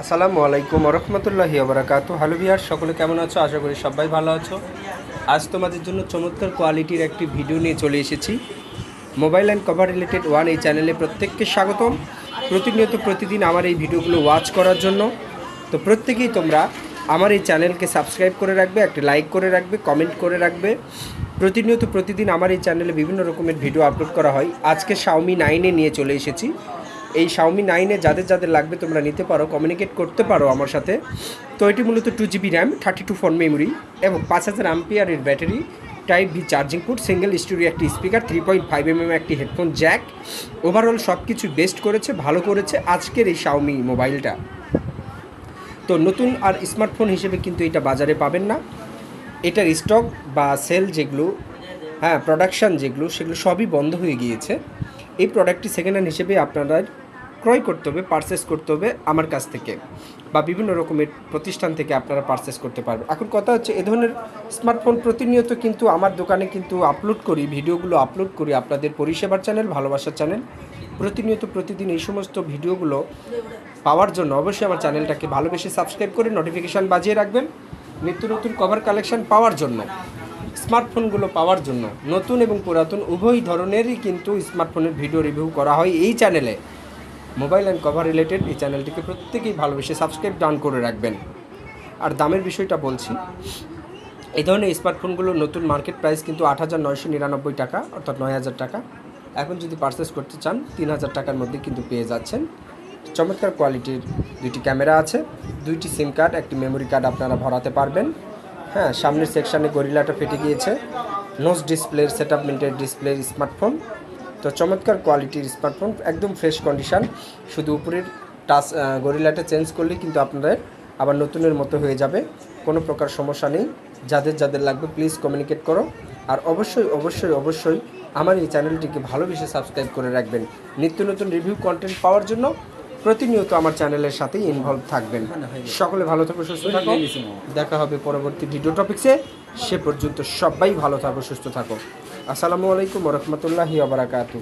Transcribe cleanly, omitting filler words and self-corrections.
আসসালামু আলাইকুম রহমতুল্লাহি ওবরাকাতু। হ্যালো ভিউয়ার, সকলে কেমন আছো? আশা করি সবাই ভালো আছো। আজ তোমাদের জন্য চমৎকার কোয়ালিটির একটি ভিডিও নিয়ে চলে এসেছি। Mobile and cover related one এই চ্যানেলে প্রত্যেককে স্বাগতম। প্রতিনিয়ত প্রতিদিন আমার এই ভিডিওগুলো ওয়াচ করার জন্য তো প্রত্যেকেই তোমরা আমার এই চ্যানেলকে সাবস্ক্রাইব করে রাখবে, একটি লাইক করে রাখবে, কমেন্ট করে রাখবে। প্রতিনিয়ত প্রতিদিন আমার এই চ্যানেলে বিভিন্ন রকমের ভিডিও আপলোড করা হয়। আজকে Xiaomi 9 নিয়ে চলে এসেছি। এই Xiaomi 9 যাদের যাদের লাগবে তোমরা নিতে পারো, কমিউনিকেট করতে পারো আমার সাথে। তো এটি মূলত 2GB র্যাম, 32 ফোন মেমোরি এবং 5000 অ্যাম্পিয়ারের battery, type B charging port, single studio একটি স্পিকার, 3.5mm একটি হেডফোন জ্যাক। ওভারঅল সব কিছু বেস্ট করেছে, ভালো করেছে আজকের এই Xiaomi মোবাইলটা। তো নতুন আর স্মার্টফোন হিসেবে কিন্তু এটা বাজারে পাবেন না। এটার স্টক বা সেল যেগুলো, প্রোডাকশান যেগুলো, সেগুলো সবই বন্ধ হয়ে গিয়েছে। এই প্রোডাক্টটি সেকেন্ড হ্যান্ড হিসেবে আপনারা ক্রয় করতে হবে, পারচেস করতে হবে আমার কাছ থেকে বা বিভিন্ন রকমের প্রতিষ্ঠান থেকে আপনারা পারচেস করতে পারবেন। এখন কথা হচ্ছে, এ ধরনের স্মার্টফোন প্রতিনিয়ত কিন্তু আমার দোকানে কিন্তু আপলোড করি, ভিডিওগুলো আপলোড করি আপনাদের পরিষেবার চ্যানেল, ভালোবাসার চ্যানেল। প্রতিনিয়ত প্রতিদিন এই সমস্ত ভিডিওগুলো পাওয়ার জন্য অবশ্যই আমার চ্যানেলটাকে ভালোবেসে সাবস্ক্রাইব করে নোটিফিকেশান বাজিয়ে রাখবেন। নিত্য নতুন কভার কালেকশান পাওয়ার জন্য, স্মার্টফোনগুলো পাওয়ার জন্য, নতুন এবং পুরাতন উভয় ধরনেরই কিন্তু স্মার্টফোনের ভিডিও রিভিউ করা হয় এই চ্যানেলে। মোবাইল অ্যান্ড কভার রিলেটেড এই চ্যানেলটিকে প্রত্যেকেই ভালোবেসে সাবস্ক্রাইব ডান করে রাখবেন। আর দামের বিষয়টা বলছি, এই ধরনের স্মার্টফোনগুলো নতুন মার্কেট প্রাইস কিন্তু 8,999 টাকা, অর্থাৎ 9,000 টাকা। এখন যদি পারচেস করতে চান 3,000 টাকার মধ্যে কিন্তু পেয়ে যাচ্ছেন। চমৎকার কোয়ালিটির দুইটি ক্যামেরা আছে, দুইটি সিম কার্ড, একটি মেমোরি কার্ড আপনারা ভরাতে পারবেন। সামনের সেকশানে গরিলাটা ফেটে গিয়েছে। নোজ ডিসপ্লের সেটআপমেন্টের ডিসপ্লের স্মার্টফোন। তো চমৎকার কোয়ালিটির স্মার্টফোন, একদম ফ্রেশ কন্ডিশান। শুধু উপরের টাচ গরিলাটা চেঞ্জ করলেই কিন্তু আপনাদের আবার নতুনের মতো হয়ে যাবে, কোনো প্রকার সমস্যা নেই। যাদের যাদের লাগবে প্লিজ কমিউনিকেট করো। আর অবশ্যই অবশ্যই অবশ্যই আমার এই চ্যানেলটিকে ভালোবেসে সাবস্ক্রাইব করে রাখবেন। নিত্য নতুন রিভিউ কন্টেন্ট পাওয়ার জন্য প্রতিনিয়ত আমার চ্যানেলের সাথেই ইনভলভ থাকবেন। সকলে ভালো থাকো, সুস্থ থাকো। দেখা হবে পরবর্তী ভিডিও টপিক্সে। সে পর্যন্ত সবাই ভালো থাকো, সুস্থ থাকো। আসসালামু আলাইকুম রহমতুল্লাহি ওয়া বারাকাতুহু।